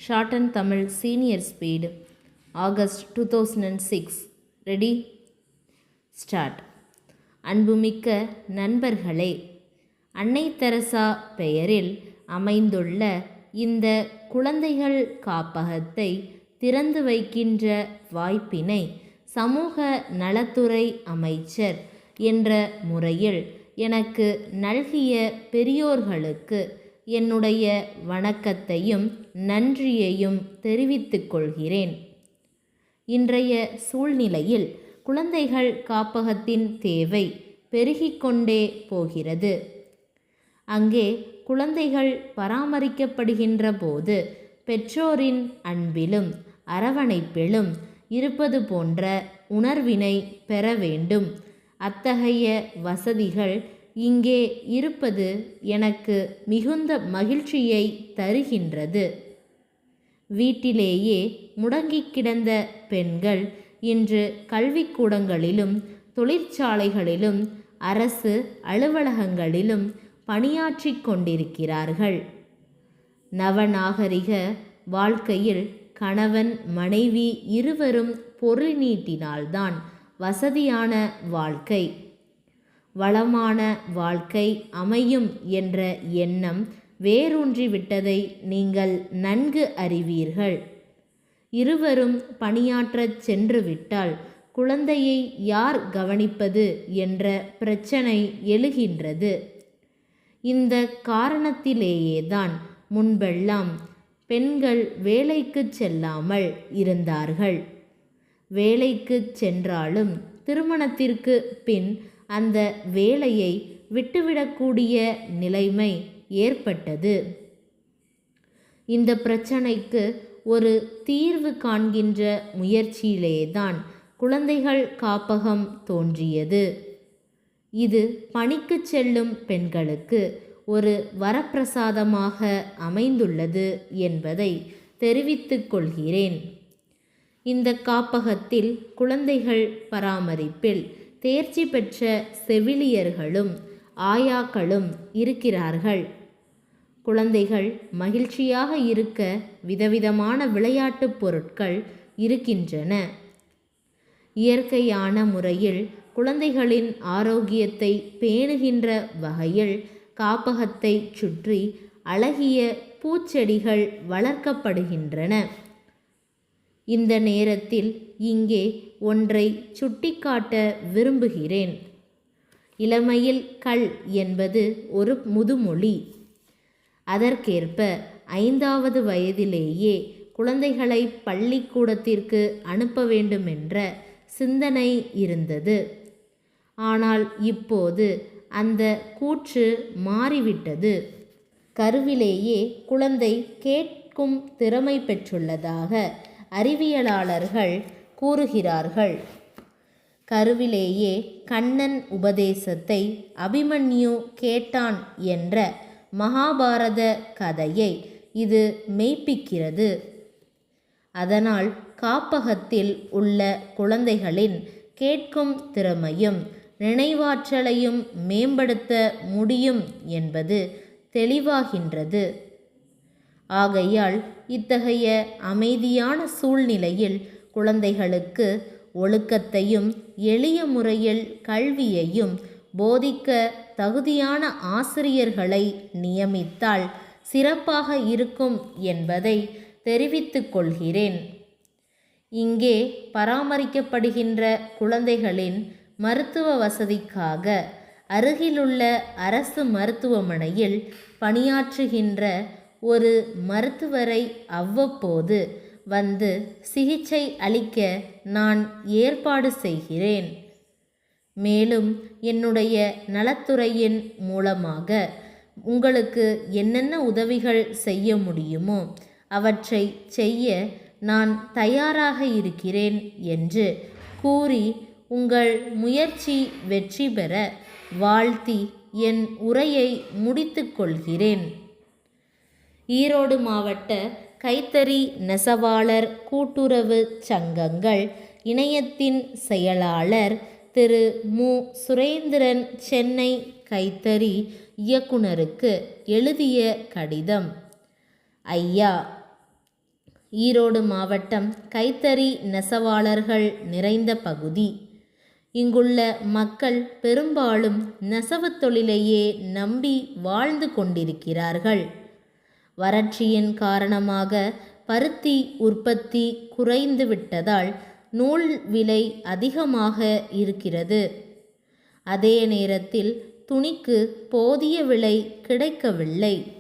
Short and Tamil senior speed August 2006. Ready, start. அன்புமிக்க நண்பர்களே, அன்னை தெரசா பெயரில் அமைந்துள்ள இந்த குழந்தைகள் காப்பகத்தை திறந்து வைக்கின்ற வாய்ப்பினை சமூக நலத்துறை அமைச்சர் என்ற முறையில் எனக்கு நல்கிய பெரியோர்களுக்கு என்னுடைய வணக்கத்தையும் நன்றியையும் தெரிவித்துக் கொள்கிறேன். இன்றைய சூழ்நிலையில் குழந்தைகள் காப்பகத்தின் தேவை பெருகிக்கொண்டே போகிறது. அங்கே குழந்தைகள் பராமரிக்கப்படுகின்ற போது பெற்றோரின் அன்பிலும் அரவணைப்பிலும் இருப்பது போன்ற உணர்வினை பெற வேண்டும். அத்தகைய வசதிகள் இங்கே இருப்பது எனக்கு மிகுந்த மகிழ்ச்சியை தருகின்றது. வீட்டிலேயே முடங்கி கிடந்த பெண்கள் இன்று கல்விக்கூடங்களிலும் தொழிற்சாலைகளிலும் அரசு அலுவலகங்களிலும் பணியாற்றி கொண்டிருக்கிறார்கள். நவநாகரிக வாழ்க்கையில் கணவன் மனைவி இருவரும் பொருள் நீட்டினால்தான் வசதியான வாழ்க்கை, வளமான வாழ்க்கை அமையும் என்ற எண்ணம் வேரூன்றிவிட்டதை நீங்கள் நன்கு அறிவீர்கள். இருவரும் பணியாற்றச் சென்றுவிட்டால் குழந்தையை யார் கவனிப்பது என்ற பிரச்சனை எழுகின்றது. இந்த காரணத்திலேயேதான் முன்பெல்லாம் பெண்கள் வேலைக்கு செல்லாமல் இருந்தார்கள். வேலைக்கு சென்றாலும் திருமணத்திற்கு பின் அந்த வேலையை விட்டுவிடக்கூடிய நிலைமை ஏற்பட்டது. இந்த பிரச்சனைக்கு ஒரு தீர்வு காண்கின்ற முயற்சியிலேதான் குழந்தைகள் காப்பகம் தோன்றியது. இது பணிக்கு செல்லும் பெண்களுக்கு ஒரு வரப்பிரசாதமாக அமைந்துள்ளது என்பதை தெரிவித்துக் கொள்கிறேன். இந்த காப்பகத்தில் குழந்தைகள் பராமரிப்பில் தேர்ச்சி பெற்ற செவிலியர்களும் ஆயாக்களும் இருக்கிறார்கள். குழந்தைகள் மகிழ்ச்சியாக இருக்க விதவிதமான விளையாட்டுப் பொருட்கள் இருக்கின்றன. இயற்கையான முறையில் குழந்தைகளின் ஆரோக்கியத்தை பேணுகின்ற வகையில் காப்பகத்தை சுற்றி அழகிய பூச்செடிகள் வளர்க்கப்படுகின்றன. இந்த நேரத்தில் இங்கே ஒன்றை சுட்டிக்காட்ட விரும்புகிறேன். இளமையில் கல் என்பது ஒரு முதுமொழி. அதற்கேற்ப 5வது வயதிலேயே குழந்தைகளை பள்ளிக்கூடத்திற்கு அனுப்ப வேண்டுமென்ற சிந்தனை இருந்தது. ஆனால் இப்போது அந்த கூற்று மாறிவிட்டது. கருவிலேயே குழந்தை கேட்கும் திறமை பெற்றுள்ளதாக அறிவியலாளர்கள் கூறுகிறார்கள். கருவிலேயே கண்ணன் உபதேசத்தை அபிமன்யு கேட்டான் என்ற மகாபாரத கதையை இது மெய்ப்பிக்கிறது. அதனால் காப்பகத்தில் உள்ள குழந்தைகளின் கேட்கும் திறமையும் நினைவாற்றலையும் மேம்படுத்த முடியும் என்பது தெளிவாகின்றது. ஆகையால் இத்தகைய அமைதியான சூழ்நிலையில் குழந்தைகளுக்கு ஒழுக்கத்தையும் எளிய முறையில் கல்வியையும் போதிக்க தகுதியான ஆசிரியர்களை நியமித்தால் சிறப்பாக இருக்கும் என்பதை தெரிவித்துக் கொள்கிறேன். இங்கே பராமரிக்கப்படுகின்ற குழந்தைகளின் மருத்துவ வசதிக்காக அருகிலுள்ள அரசு மருத்துவமனையில் பணியாற்றுகின்ற ஒரு மருத்துவரை அவ்வப்போது வந்து சிகிச்சை அளிக்க நான் ஏற்பாடு செய்கிறேன். மேலும் என்னுடைய நலத்துறையின் மூலமாக உங்களுக்கு என்னென்ன உதவிகள் செய்ய முடியுமோ அவற்றை செய்ய நான் தயாராக இருக்கிறேன் என்று கூறி உங்கள் முயற்சி வெற்றி பெற வாழ்த்தி என் உரையை முடித்துக் கொள்கிறேன். ஈரோடு மாவட்ட கைத்தறி நெசவாளர் கூட்டுறவு சங்கங்கள் இணையத்தின் செயலாளர் திரு மு. சுரேந்திரன் சென்னை கைத்தறி இயக்குனருக்கு எழுதிய கடிதம். ஐயா, ஈரோடு மாவட்டம் கைத்தறி நெசவாளர்கள் நிறைந்த பகுதி. இங்குள்ள மக்கள் பெரும்பாலும் நெசவுத் தொழிலையே நம்பி வாழ்ந்து கொண்டிருக்கிறார்கள். வறட்சியின் காரணமாக பருத்தி உற்பத்தி குறைந்து விட்டதால் நூல் விலை அதிகமாக இருக்கிறது. அதே நேரத்தில் துணிக்கு போதிய விலை கிடைக்கவில்லை.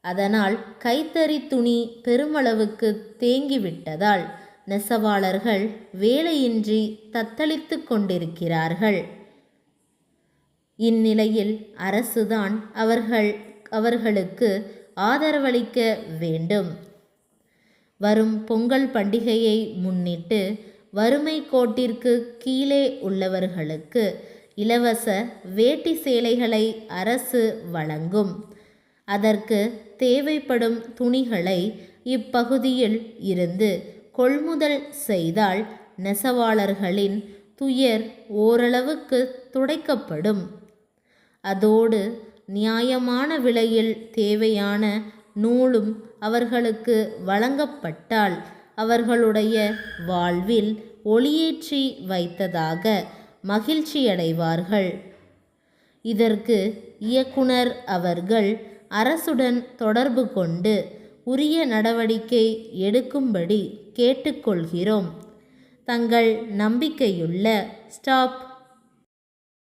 அதனால் கைத்தறி துணி பெருமளவுக்கு தேங்கிவிட்டதால் நெசவாளர்கள் வேலையின்றி தத்தளித்து கொண்டிருக்கிறார்கள். இந்நிலையில் அரசுதான் அவர்களுக்கு ஆதரவளிக்க வேண்டும். வரும் பொங்கல் பண்டிகையை முன்னிட்டு வறுமை கோட்டிற்கு கீழே உள்ளவர்களுக்கு இலவச வேட்டி சேலைகளை அரசு வழங்கும். அதற்கு தேவைப்படும் துணிகளை இப்பகுதியில் இருந்து கொள்முதல் செய்தால் நெசவாளர்களின் துயர் ஓரளவுக்கு துடைக்கப்படும். அதோடு நியாயமான விலையில் தேவையான நூலும் அவர்களுக்கு வழங்கப்பட்டால் அவர்களுடைய வாழ்வில் ஒளியேற்றி வைத்ததாக மகிழ்ச்சியடைவார்கள். இதற்கு இயக்குனர் அவர்கள் அரசுடன் தொடர்பு கொண்டு உரிய நடவடிக்கை எடுக்கும்படி கேட்டுக்கொள்கிறோம். தங்கள் நம்பிக்கையுள்ள ஸ்டாப்